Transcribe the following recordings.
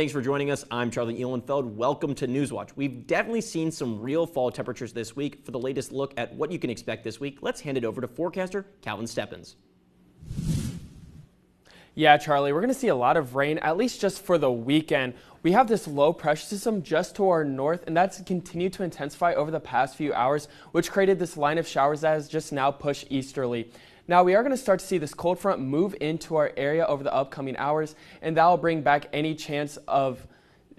Thanks for joining us. I'm Charlie Ehlenfeld. Welcome to Newswatch. We've definitely seen some real fall temperatures this week. For the latest look at what you can expect this week, let's hand it over to forecaster Calvin Steppens. Yeah, Charlie, we're going to see a lot of rain, at least just for the weekend. We have this low pressure system just to our north, and that's continued to intensify over the past few hours, which created this line of showers that has just now pushed easterly. Now, we are going to start to see this cold front move into our area over the upcoming hours, and that will bring back any chance of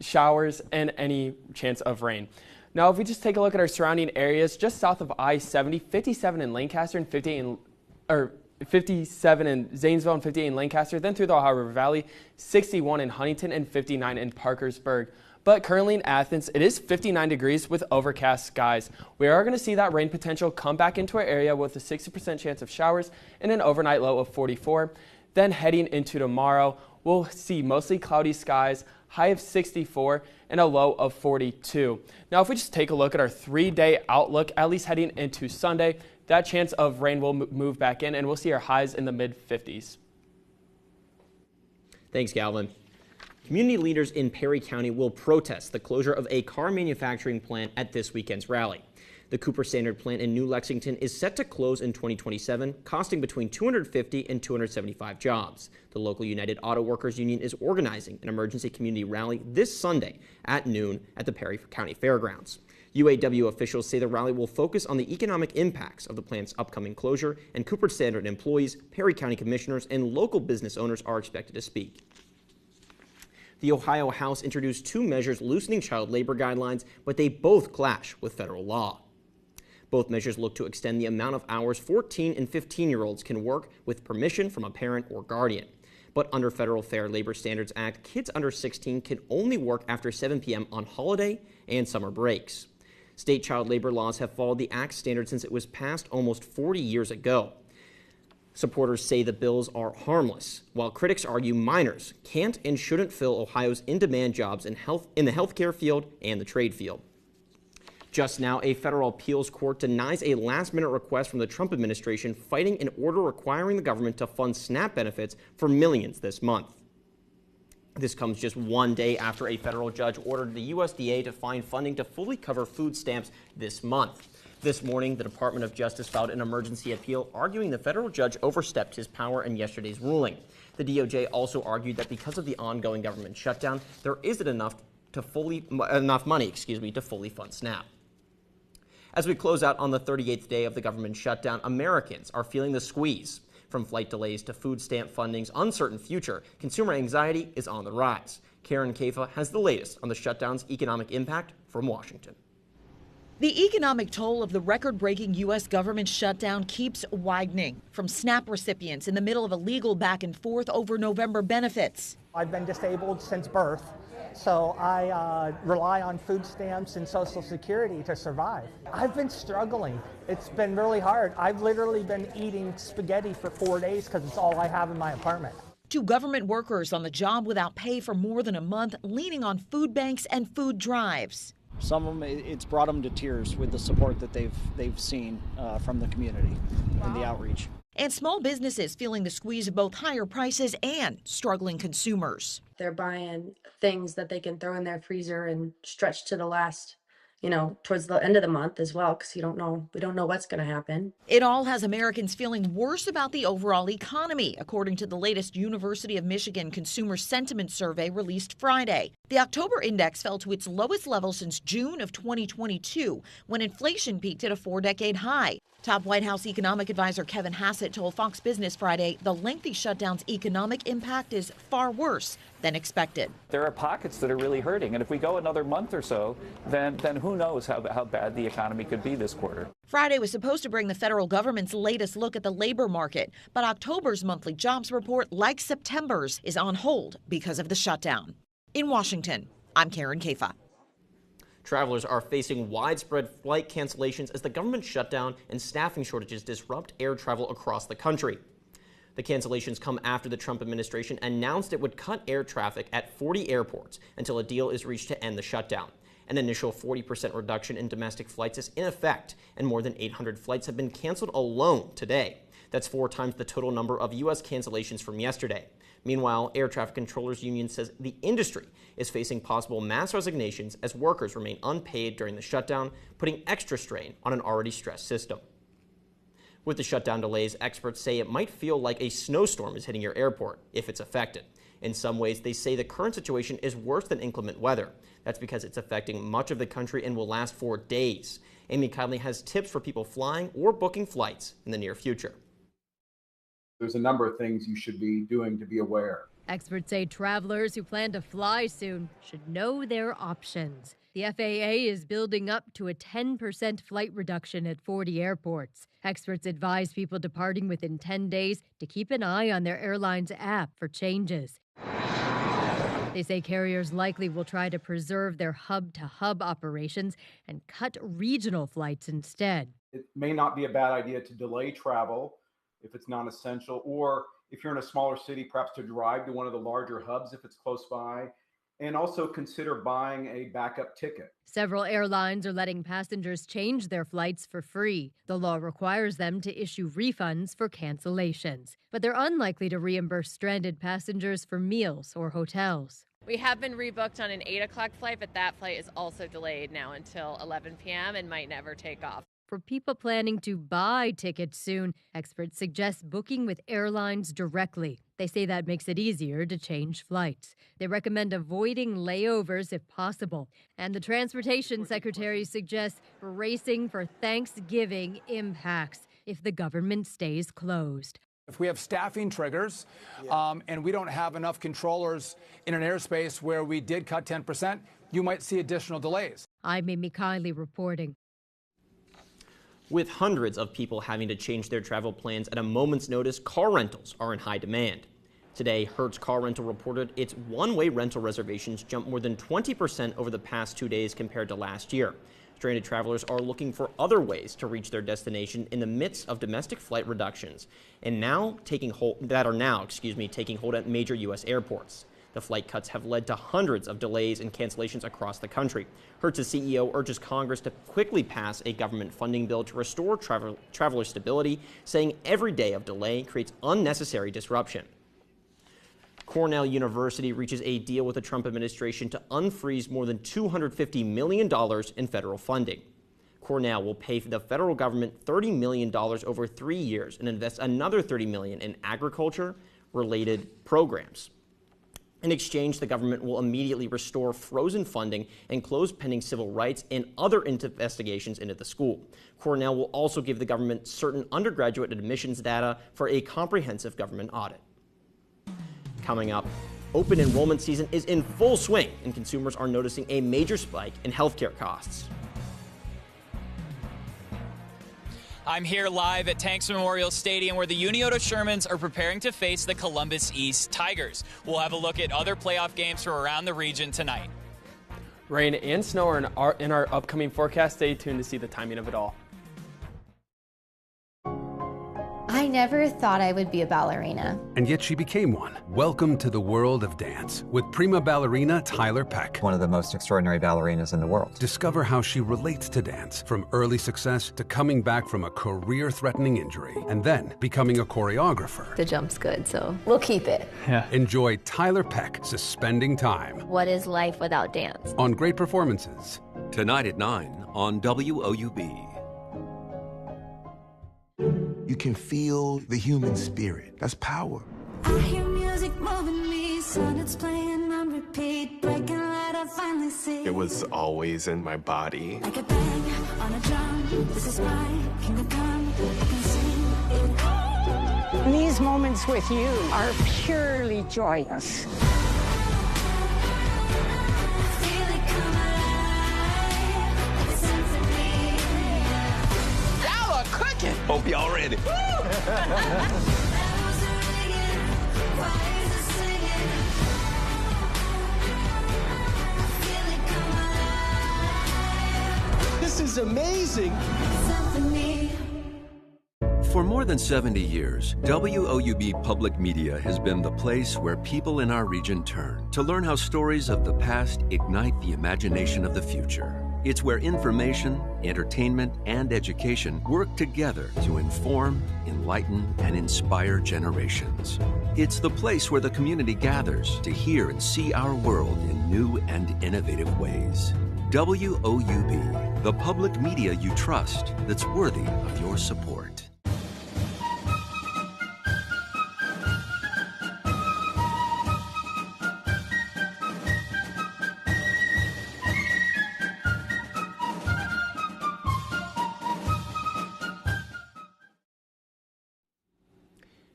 showers and any chance of rain. Now, if we just take a look at our surrounding areas, just south of I-70, 57 in Lancaster and 57 in Zanesville and 58 in Lancaster, then through the Ohio River Valley, 61 in Huntington and 59 in Parkersburg. But currently in Athens, it is 59 degrees with overcast skies. We are going to see that rain potential come back into our area with a 60% chance of showers and an overnight low of 44. Then heading into tomorrow, we'll see mostly cloudy skies, high of 64 and a low of 42. Now, if we just take a look at our 3-day outlook, at least heading into Sunday, that chance of rain will move back in and we'll see our highs in the mid-50s. Thanks, Calvin. Community leaders in Perry County will protest the closure of a car manufacturing plant at this weekend's rally. The Cooper Standard plant in New Lexington is set to close in 2027, costing between 250 and 275 jobs. The local United Auto Workers Union is organizing an emergency community rally this Sunday at noon at the Perry County Fairgrounds. UAW officials say the rally will focus on the economic impacts of the plant's upcoming closure, and Cooper Standard employees, Perry County commissioners, and local business owners are expected to speak. The Ohio House introduced 2 measures loosening child labor guidelines, but they both clash with federal law. Both measures look to extend the amount of hours 14 and 15-year-olds can work with permission from a parent or guardian. But under Federal Fair Labor Standards Act, kids under 16 can only work after 7 p.m. on holiday and summer breaks. State child labor laws have followed the Act's standard since it was passed almost 40 years ago. Supporters say the bills are harmless, while critics argue minors can't and shouldn't fill Ohio's in-demand jobs in the healthcare field and the trade field. Just now, a federal appeals court denies a last-minute request from the Trump administration fighting an order requiring the government to fund SNAP benefits for millions this month. This comes just 1 day after a federal judge ordered the USDA to find funding to fully cover food stamps this month. This morning, the Department of Justice filed an emergency appeal arguing the federal judge overstepped his power in yesterday's ruling. The DOJ also argued that because of the ongoing government shutdown, there isn't enough money to fully fund SNAP. As we close out on the 38th day of the government shutdown, Americans are feeling the squeeze. From flight delays to food stamp funding's uncertain future, consumer anxiety is on the rise. Karen Kafa has the latest on the shutdown's economic impact from Washington. The economic toll of the record-breaking U.S. government shutdown keeps widening, from SNAP recipients in the middle of a legal back and forth over November benefits. I've been disabled since birth, so I rely on food stamps and Social Security to survive. I've been struggling. It's been really hard. I've literally been eating spaghetti for 4 days because it's all I have in my apartment. 2 government workers on the job without pay for more than a month, leaning on food banks and food drives. Some of them, it's brought them to tears with the support that they've seen from the community and the outreach. And small businesses feeling the squeeze of both higher prices and struggling consumers. They're buying things that they can throw in their freezer and stretch to the last, towards the end of the month as well, because we don't know what's going to happen. It all has Americans feeling worse about the overall economy, according to the latest University of Michigan Consumer Sentiment Survey released Friday. The October index fell to its lowest level since June of 2022, when inflation peaked at a 4-decade high. Top White House economic advisor Kevin Hassett told Fox Business Friday the lengthy shutdown's economic impact is far worse than expected. There are pockets that are really hurting, and if we go another month or so, then who knows how bad the economy could be this quarter. Friday was supposed to bring the federal government's latest look at the labor market, but October's monthly jobs report, like September's, is on hold because of the shutdown. In Washington, I'm Karen Kafa. Travelers are facing widespread flight cancellations as the government shutdown and staffing shortages disrupt air travel across the country. The cancellations come after the Trump administration announced it would cut air traffic at 40 airports until a deal is reached to end the shutdown. An initial 40% reduction in domestic flights is in effect, and more than 800 flights have been canceled alone today. That's 4 times the total number of U.S. cancellations from yesterday. Meanwhile, Air Traffic Controllers Union says the industry is facing possible mass resignations as workers remain unpaid during the shutdown, putting extra strain on an already stressed system. With the shutdown delays, experts say it might feel like a snowstorm is hitting your airport if it's affected. In some ways, they say the current situation is worse than inclement weather. That's because it's affecting much of the country and will last for days. Amy Conley has tips for people flying or booking flights in the near future. There's a number of things you should be doing to be aware. Experts say travelers who plan to fly soon should know their options. The FAA is building up to a 10% flight reduction at 40 airports. Experts advise people departing within 10 days to keep an eye on their airline's app for changes. They say carriers likely will try to preserve their hub-to-hub operations and cut regional flights instead. It may not be a bad idea to delay travel if it's non-essential, or if you're in a smaller city, perhaps to drive to one of the larger hubs if it's close by, and also consider buying a backup ticket. Several airlines are letting passengers change their flights for free. The law requires them to issue refunds for cancellations, but they're unlikely to reimburse stranded passengers for meals or hotels. We have been rebooked on an 8 o'clock flight, but that flight is also delayed now until 11 p.m. and might never take off. For people planning to buy tickets soon, experts suggest booking with airlines directly. They say that makes it easier to change flights. They recommend avoiding layovers if possible. And the Transportation Secretary suggests racing for Thanksgiving impacts if the government stays closed. If we have staffing triggers and we don't have enough controllers in an airspace where we did cut 10%, you might see additional delays. I'm Amy Kiley reporting. With hundreds of people having to change their travel plans at a moment's notice, car rentals are in high demand. Today, Hertz Car Rental reported its one-way rental reservations jumped more than 20% over the past 2 days compared to last year. Stranded travelers are looking for other ways to reach their destination in the midst of domestic flight reductions, and now taking hold at major U.S. airports. The flight cuts have led to hundreds of delays and cancellations across the country. Hertz's CEO urges Congress to quickly pass a government funding bill to restore traveler stability, saying every day of delay creates unnecessary disruption. Cornell University reaches a deal with the Trump administration to unfreeze more than $250 million in federal funding. Cornell will pay the federal government $30 million over 3 years and invest another $30 million in agriculture-related programs. In exchange, the government will immediately restore frozen funding and close pending civil rights and other investigations into the school. Cornell will also give the government certain undergraduate admissions data for a comprehensive government audit. Coming up, open enrollment season is in full swing, and consumers are noticing a major spike in healthcare costs. I'm here live at Tanks Memorial Stadium where the Uniota Shermans are preparing to face the Columbus East Tigers. We'll have a look at other playoff games from around the region tonight. Rain and snow are in our upcoming forecast. Stay tuned to see the timing of it all. I never thought I would be a ballerina. And yet she became one. Welcome to the world of dance with prima ballerina Tyler Peck. One of the most extraordinary ballerinas in the world. Discover how she relates to dance, from early success to coming back from a career-threatening injury, and then becoming a choreographer. The jump's good, so we'll keep it. Yeah. Enjoy Tyler Peck, Suspending Time. What is life without dance? On Great Performances. Tonight at 9 on WOUB. You can feel the human spirit. That's power. I hear music moving me, sun it's playing on repeat, breaking light I finally see. It was always in my body. Like a bang on a drum, this is my kingdom come, I can sing it. These moments with you are purely joyous. Hope y'all ready. This is amazing. For more than 70 years, WOUB Public Media has been the place where people in our region turn to learn how stories of the past ignite the imagination of the future. It's where information, entertainment, and education work together to inform, enlighten, and inspire generations. It's the place where the community gathers to hear and see our world in new and innovative ways. WOUB, the public media you trust that's worthy of your support.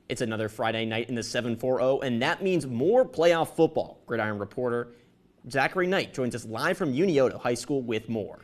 It's another Friday night in the 740, and that means more playoff football. Gridiron reporter Zachary Knight joins us live from Unioto High School with more.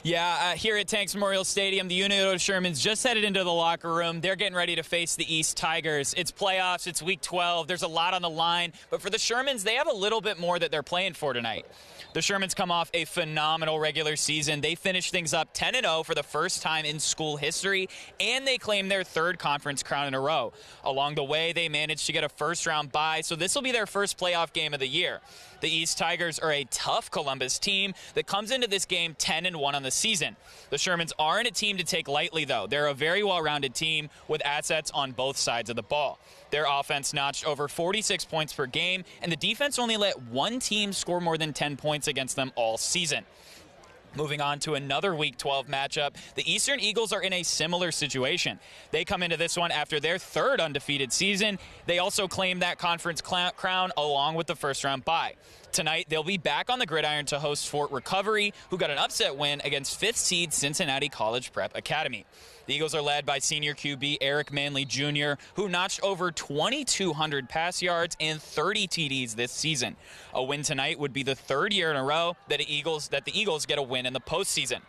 Yeah, here at Tanks Memorial Stadium, the Unioto Shermans just headed into the locker room. They're getting ready to face the East Tigers. It's playoffs. It's week 12. There's a lot on the line. But for the Shermans, they have a little bit more that they're playing for tonight. The Shermans come off a phenomenal regular season. They finished things up 10-0 for the first time in school history, and they claim their third conference crown in a row. Along the way, they managed to get a first-round bye, so this will be their first playoff game of the year. The East Tigers are a tough Columbus team that comes into this game 10-1 on the season. The Shermans aren't a team to take lightly, though. They're a very well-rounded team with assets on both sides of the ball. Their offense notched over 46 points per game, and the defense only let one team score more than 10 points against them all season. Moving on to another Week 12 matchup, the Eastern Eagles are in a similar situation. They come into this one after their third undefeated season. They also claim that conference crown along with the first-round bye. Tonight, they'll be back on the gridiron to host Fort Recovery, who got an upset win against 5th seed Cincinnati College Prep Academy. The Eagles are led by senior QB Eric Manley Jr., who notched over 2,200 pass yards and 30 TDs this season. A win tonight would be the third year in a row that the Eagles get a win in the postseason.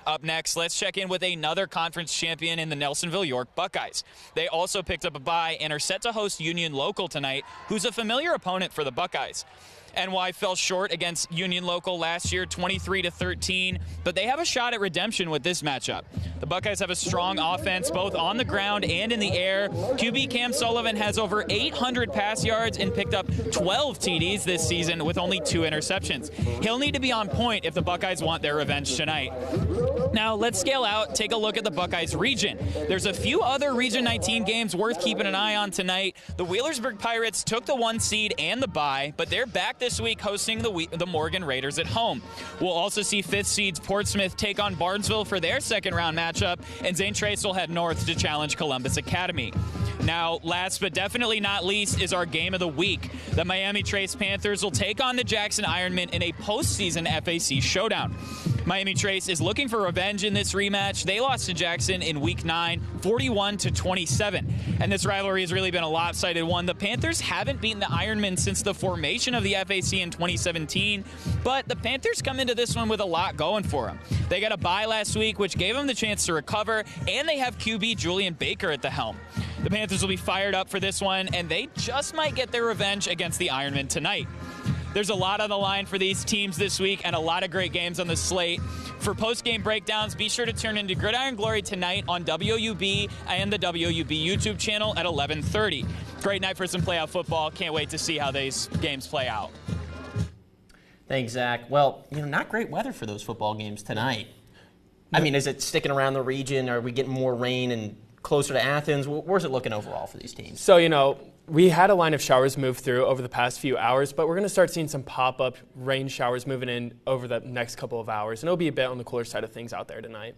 Up next, let's check in with another conference champion in the Nelsonville York Buckeyes. They also picked up a bye and are set to host Union Local tonight, who's a familiar opponent for the Buckeyes. NY fell short against Union Local last year, 23-13, but they have a shot at redemption with this matchup. The Buckeyes have a strong offense both on the ground and in the air. QB Cam Sullivan has over 800 pass yards and picked up 12 TDs this season with only 2 interceptions. He'll need to be on point if the Buckeyes want their revenge tonight. Now, let's scale out, take a look at the Buckeyes region. There's a few other Region 19 games worth keeping an eye on tonight. The Wheelersburg Pirates took the 1 seed and the bye, but they're back this week hosting the Morgan Raiders at home. We'll also see 5th seeds Portsmouth take on Barnesville for their second-round matchup, and Zane Trace will head north to challenge Columbus Academy. Now, last but definitely not least is our game of the week. The Miami Trace Panthers will take on the Jackson Ironmen in a postseason FAC showdown. Miami Trace is looking for revenge in this rematch. They lost to Jackson in Week 9, 41-27. And this rivalry has really been a lopsided one. The Panthers haven't beaten the Ironmen since the formation of the FAC in 2017, but the Panthers come into this one with a lot going for them. They got a bye last week, which gave them the chance to recover, and they have QB Julian Baker at the helm. The Panthers will be fired up for this one, and they just might get their revenge against the Ironmen tonight. There's a lot on the line for these teams this week and a lot of great games on the slate. For post-game breakdowns, be sure to turn into Gridiron Glory tonight on WOUB and the WOUB YouTube channel at 11:30. Great night for some playoff football. Can't wait to see how these games play out. Thanks, Zach. Well, not great weather for those football games tonight. I mean, is it sticking around the region? Are we getting more rain and closer to Athens? Where's it looking overall for these teams? So, we had a line of showers move through over the past few hours, but we're going to start seeing some pop-up rain showers moving in over the next couple of hours, and it'll be a bit on the cooler side of things out there tonight.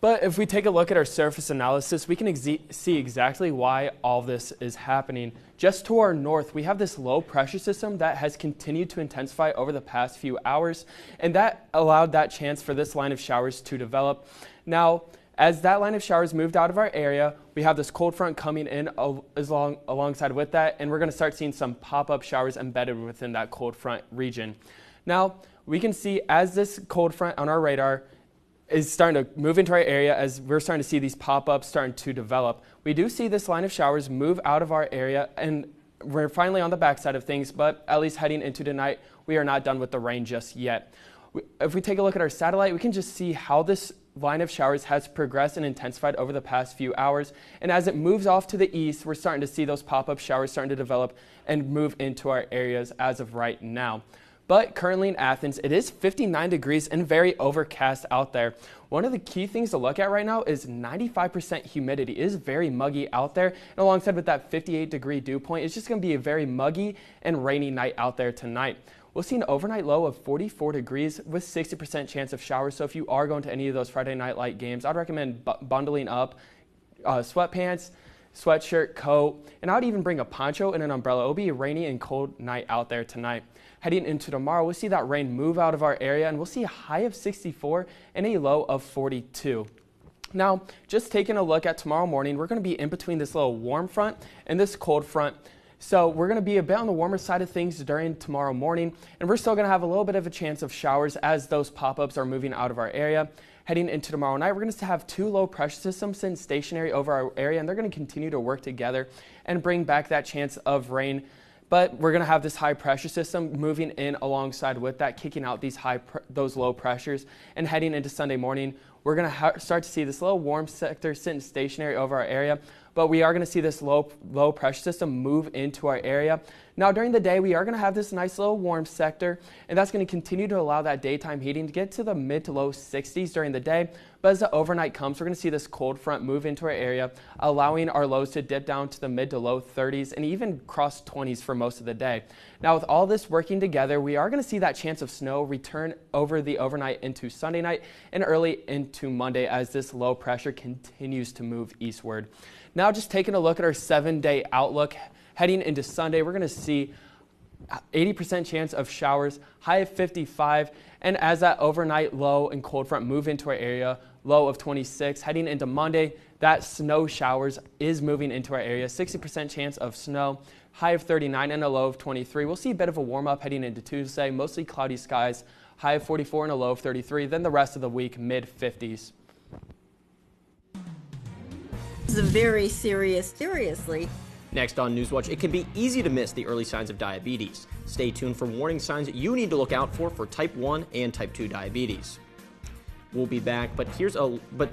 But if we take a look at our surface analysis, we can see exactly why all this is happening. Just to our north, we have this low pressure system that has continued to intensify over the past few hours, and that allowed that chance for this line of showers to develop. Now, as that line of showers moved out of our area, we have this cold front coming in alongside with that, and we're going to start seeing some pop-up showers embedded within that cold front region. Now, we can see as this cold front on our radar is starting to move into our area, as we're starting to see these pop-ups starting to develop, we do see this line of showers move out of our area, and we're finally on the backside of things, but at least heading into tonight, we are not done with the rain just yet. If we take a look at our satellite, we can just see how this line of showers has progressed and intensified over the past few hours. And as it moves off to the east, we're starting to see those pop-up showers starting to develop and move into our areas as of right now. But currently in Athens, it is 59 degrees and very overcast out there. One of the key things to look at right now is 95% humidity. It is very muggy out there. And alongside with that 58-degree dew point, it's just going to be a very muggy and rainy night out there tonight. We'll see an overnight low of 44 degrees with 60% chance of showers. So if you are going to any of those Friday night light games, I'd recommend bundling up sweatpants, sweatshirt, coat, and I would even bring a poncho and an umbrella. It'll be a rainy and cold night out there tonight. Heading into tomorrow, we'll see that rain move out of our area, and we'll see a high of 64 and a low of 42. Now, just taking a look at tomorrow morning, we're going to be in between this little warm front and this cold front. So we're going to be a bit on the warmer side of things during tomorrow morning, and we're still going to have a little bit of a chance of showers as those pop-ups are moving out of our area. Heading into tomorrow night, we're going to have 2 low pressure systems sitting stationary over our area, and they're going to continue to work together and bring back that chance of rain. But we're going to have this high pressure system moving in alongside with that, kicking out those low pressures. And heading into Sunday morning, we're going to start to see this little warm sector sitting stationary over our area. But we are going to see this low pressure system move into our area. Now, during the day, we are going to have this nice little warm sector, and that's going to continue to allow that daytime heating to get to the mid to low 60s during the day. But as the overnight comes, we're going to see this cold front move into our area, allowing our lows to dip down to the mid to low 30s and even cross 20s for most of the day. Now, with all this working together, we are going to see that chance of snow return over the overnight into Sunday night and early into Monday as this low pressure continues to move eastward. Now, just taking a look at our 7-day outlook, heading into Sunday, we're going to see 80% chance of showers, high of 55, and as that overnight low and cold front move into our area, low of 26. Heading into Monday, that snow showers is moving into our area, 60% chance of snow, high of 39 and a low of 23. We'll see a bit of a warm up heading into Tuesday, mostly cloudy skies, high of 44 and a low of 33. Then the rest of the week, mid 50s. This is very seriously. Next on Newswatch, it can be easy to miss the early signs of diabetes. Stay tuned for warning signs you need to look out for type 1 and type 2 diabetes. We'll be back, but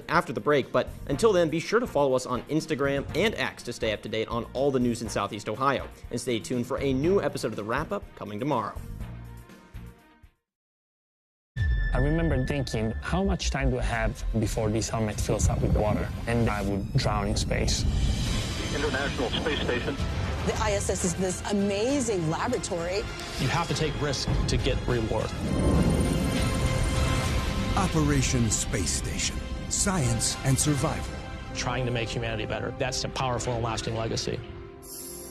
after the break. But until then, be sure to follow us on Instagram and X to stay up to date on all the news in Southeast Ohio. And stay tuned for a new episode of The Wrap-Up coming tomorrow. I remember thinking, how much time do I have before this helmet fills up with water? And I would drown in space. International Space Station. The ISS is this amazing laboratory. You have to take risk to get reward. Operation Space Station. Science and survival. Trying to make humanity better. That's a powerful and lasting legacy.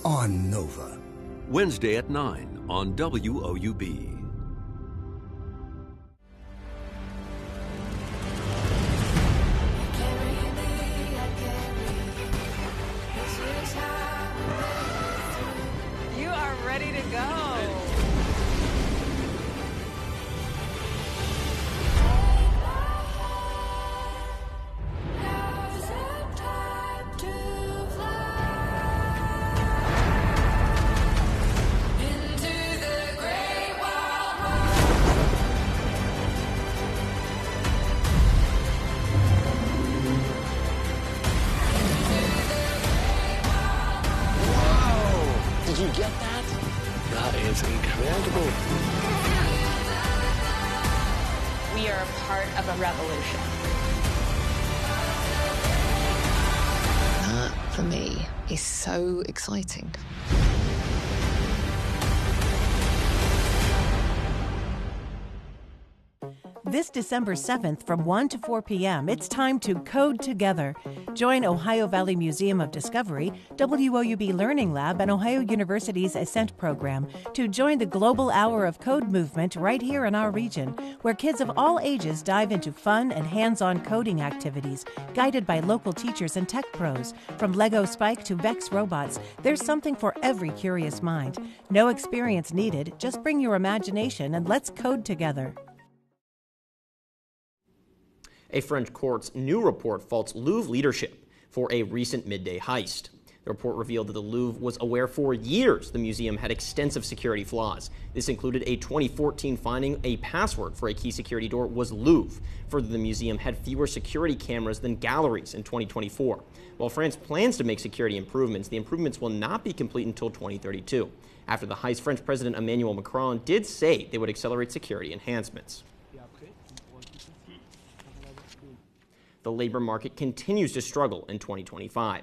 On Nova. Wednesday at 9 on WOUB. Ready to go. Did you get that? That is incredible. We are a part of a revolution. That, for me, is so exciting. This December 7th from 1 to 4 p.m., it's time to code together. Join Ohio Valley Museum of Discovery, WOUB Learning Lab, and Ohio University's Ascent program to join the global hour of code movement right here in our region, where kids of all ages dive into fun and hands-on coding activities, guided by local teachers and tech pros. From Lego Spike to Vex robots, there's something for every curious mind. No experience needed, just bring your imagination and let's code together. A French court's new report faults Louvre leadership for a recent midday heist. The report revealed that the Louvre was aware for years the museum had extensive security flaws. This included a 2014 finding a password for a key security door was Louvre. Further, the museum had fewer security cameras than galleries in 2024. While France plans to make security improvements, the improvements will not be complete until 2032. After the heist, French President Emmanuel Macron did say they would accelerate security enhancements. The labor market continues to struggle in 2025.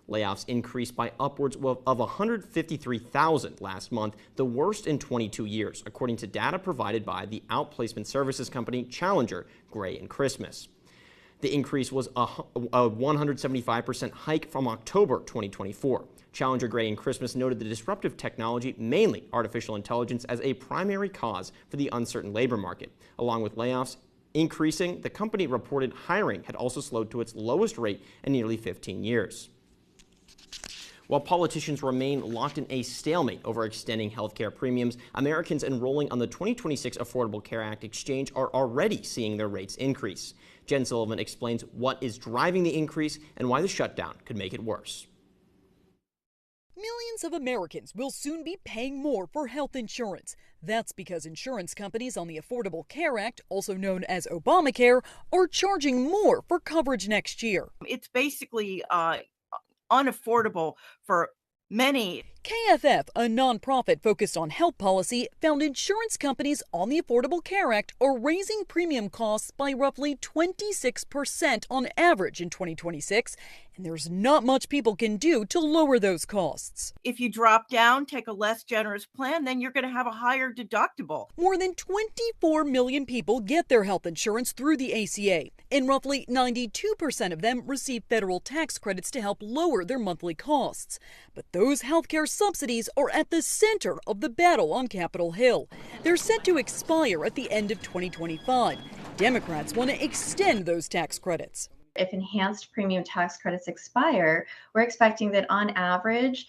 Layoffs increased by upwards of 153,000 last month, the worst in 22 years, according to data provided by the outplacement services company Challenger, Gray & Christmas. The increase was a 175% hike from October 2024. Challenger, Gray & Christmas noted the disruptive technology, mainly artificial intelligence, as a primary cause for the uncertain labor market. Along with layoffs increasing, the company reported hiring had also slowed to its lowest rate in nearly 15 years. While politicians remain locked in a stalemate over extending health care premiums, Americans enrolling on the 2026 Affordable Care Act exchange are already seeing their rates increase. Jen Sullivan explains what is driving the increase and why the shutdown could make it worse. Millions of Americans will soon be paying more for health insurance. That's because insurance companies on the Affordable Care Act, also known as Obamacare, are charging more for coverage next year. It's basically unaffordable for many. KFF, a nonprofit focused on health policy, found insurance companies on the Affordable Care Act are raising premium costs by roughly 26% on average in 2026, and there's not much people can do to lower those costs. If you drop down, take a less generous plan, then you're going to have a higher deductible. More than 24 million people get their health insurance through the ACA, and roughly 92% of them receive federal tax credits to help lower their monthly costs. But those healthcare subsidies are at the center of the battle on Capitol Hill. They're set to expire at the end of 2025. Democrats want to extend those tax credits. If enhanced premium tax credits expire, we're expecting that on average,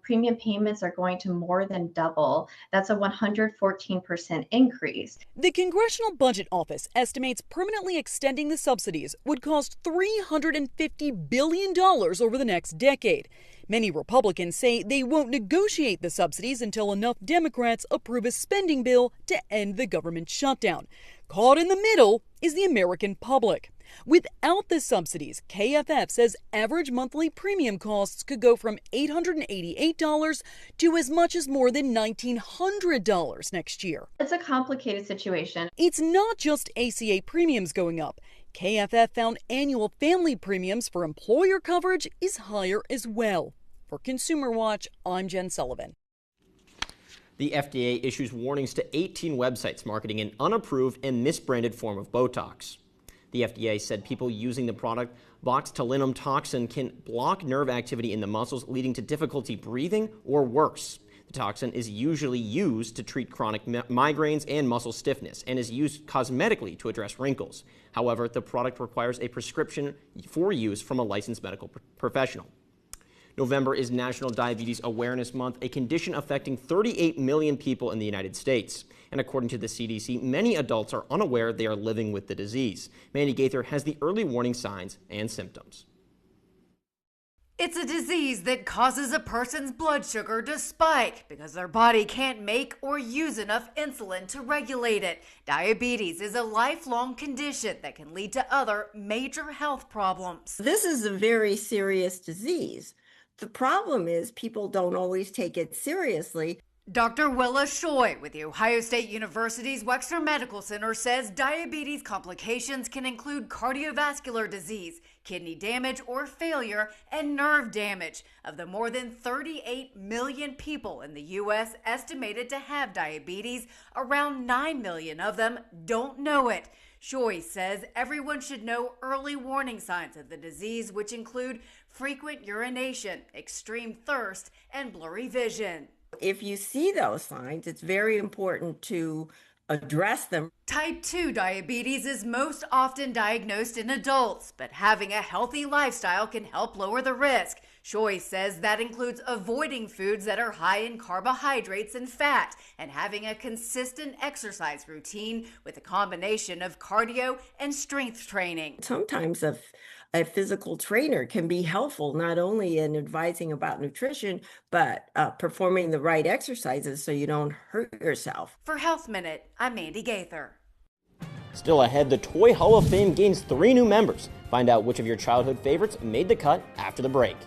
premium payments are going to more than double. That's a 114% increase. The Congressional Budget Office estimates permanently extending the subsidies would cost $350 billion over the next decade. Many Republicans say they won't negotiate the subsidies until enough Democrats approve a spending bill to end the government shutdown. Caught in the middle is the American public. Without the subsidies, KFF says average monthly premium costs could go from $888 to as much as more than $1,900 next year. It's a complicated situation. It's not just ACA premiums going up. KFF found annual family premiums for employer coverage is higher as well. For Consumer Watch, I'm Jen Sullivan. The FDA issues warnings to 18 websites marketing an unapproved and misbranded form of Botox. The FDA said people using the product botulinum toxin can block nerve activity in the muscles, leading to difficulty breathing or worse. The toxin is usually used to treat chronic migraines and muscle stiffness and is used cosmetically to address wrinkles. However, the product requires a prescription for use from a licensed medical professional. November is National Diabetes Awareness Month, a condition affecting 38 million people in the United States. And according to the CDC, many adults are unaware they are living with the disease. Mandy Gaither has the early warning signs and symptoms. It's a disease that causes a person's blood sugar to spike because their body can't make or use enough insulin to regulate it. Diabetes is a lifelong condition that can lead to other major health problems. This is a very serious disease. The problem is people don't always take it seriously. Dr. Willa Shoy with the Ohio State University's Wexner Medical Center says diabetes complications can include cardiovascular disease, kidney damage or failure, and nerve damage. Of the more than 38 million people in the U.S. estimated to have diabetes, around 9 million of them don't know it. Shoy says everyone should know early warning signs of the disease, which include frequent urination, extreme thirst, and blurry vision. If you see those signs, it's very important to address them. Type 2 diabetes is most often diagnosed in adults, but having a healthy lifestyle can help lower the risk. Shoy says that includes avoiding foods that are high in carbohydrates and fat and having a consistent exercise routine with a combination of cardio and strength training. Sometimes a physical trainer can be helpful not only in advising about nutrition, but performing the right exercises so you don't hurt yourself. For Health Minute, I'm Mandy Gaither. Still ahead, the Toy Hall of Fame gains 3 new members. Find out which of your childhood favorites made the cut after the break.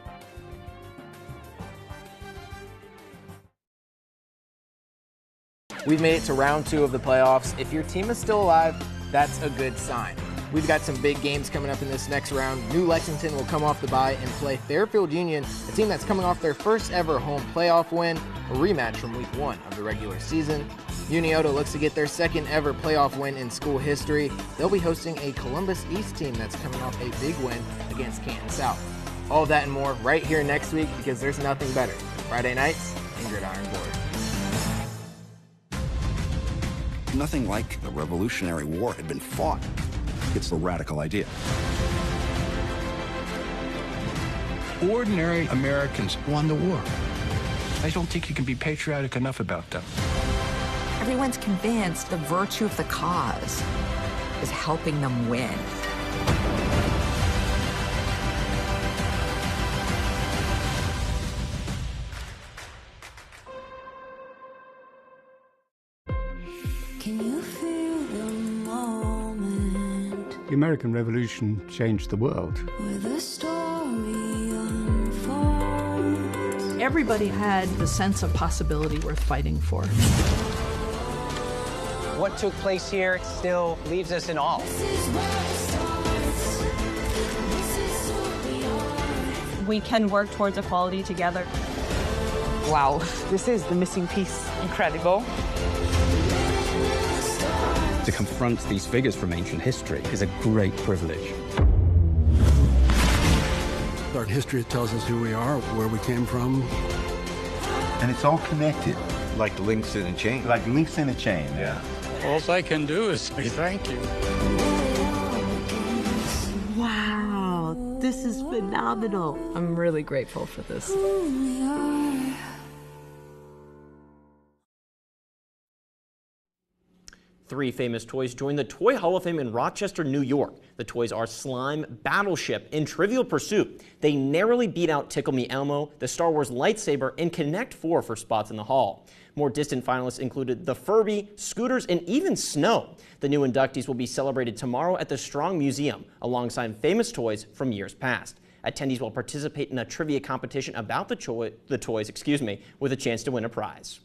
We've made it to round 2 of the playoffs. If your team is still alive, that's a good sign. We've got some big games coming up in this next round. New Lexington will come off the bye and play Fairfield Union, a team that's coming off their first ever home playoff win, a rematch from week 1 of the regular season. Unioto looks to get their second ever playoff win in school history. They'll be hosting a Columbus East team that's coming off a big win against Canton South. All that and more right here next week, because there's nothing better than Friday nights and Gridiron Board. Nothing like the Revolutionary War had been fought. It's the radical idea. Ordinary Americans won the war. I don't think you can be patriotic enough about them. Everyone's convinced the virtue of the cause is helping them win. Can you feel the moment? The American Revolution changed the world. Where the story unfolds. Everybody had the sense of possibility worth fighting for. What took place here still leaves us in awe. We can work towards equality together. Wow, this is the missing piece. Incredible. To confront these figures from ancient history is a great privilege. Our history tells us who we are, where we came from. And it's all connected. Like links in a chain. Like links in a chain, yeah. All I can do is say thank you. Wow, this is phenomenal. I'm really grateful for this. 3 famous toys join the Toy Hall of Fame in Rochester, New York. The toys are Slime, Battleship, and Trivial Pursuit. They narrowly beat out Tickle Me Elmo, the Star Wars lightsaber, and Connect 4 for spots in the hall. More distant finalists included the Furby, Scooters, and even Snow. The new inductees will be celebrated tomorrow at the Strong Museum, alongside famous toys from years past. Attendees will participate in a trivia competition about the toys, with a chance to win a prize.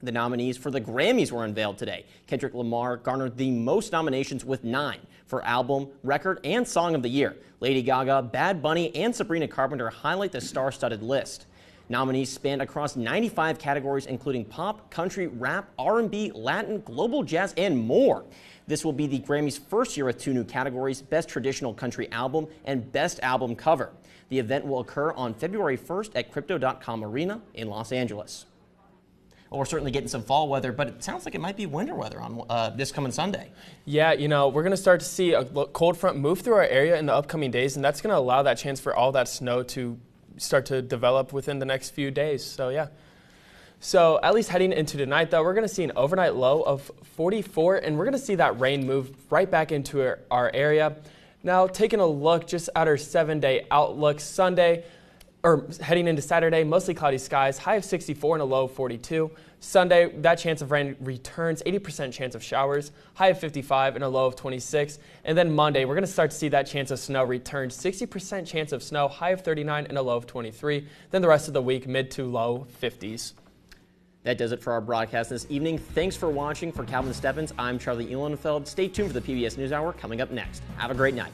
The nominees for the Grammys were unveiled today. Kendrick Lamar garnered the most nominations with 9 for Album, Record, and Song of the Year. Lady Gaga, Bad Bunny, and Sabrina Carpenter highlight the star-studded list. Nominees spanned across 95 categories, including pop, country, rap, R&B, Latin, global jazz, and more. This will be the Grammys' first year with 2 new categories, Best Traditional Country Album and Best Album Cover. The event will occur on February 1st at Crypto.com Arena in Los Angeles. Well, we're certainly getting some fall weather, but it sounds like it might be winter weather on this coming Sunday. Yeah, you know, we're going to start to see a cold front move through our area in the upcoming days, and that's going to allow that chance for all that snow to start to develop within the next few days. So, yeah. So, at least heading into tonight, though, we're going to see an overnight low of 44, and we're going to see that rain move right back into our area. Now, taking a look just at our 7-day outlook, heading into Saturday, mostly cloudy skies, high of 64 and a low of 42. Sunday, that chance of rain returns, 80% chance of showers, high of 55 and a low of 26. And then Monday, we're going to start to see that chance of snow return, 60% chance of snow, high of 39 and a low of 23. Then the rest of the week, mid to low 50s. That does it for our broadcast this evening. Thanks for watching. For Calvin Stephens, I'm Charlie Ehlenfeld. Stay tuned for the PBS NewsHour coming up next. Have a great night.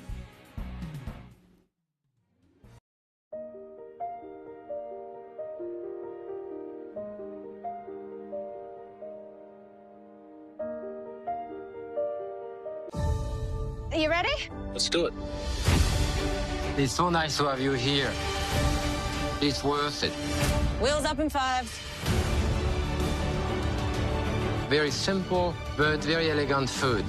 Are you ready? Let's do it. It's so nice to have you here. It's worth it. Wheels up in 5. Very simple, but very elegant food.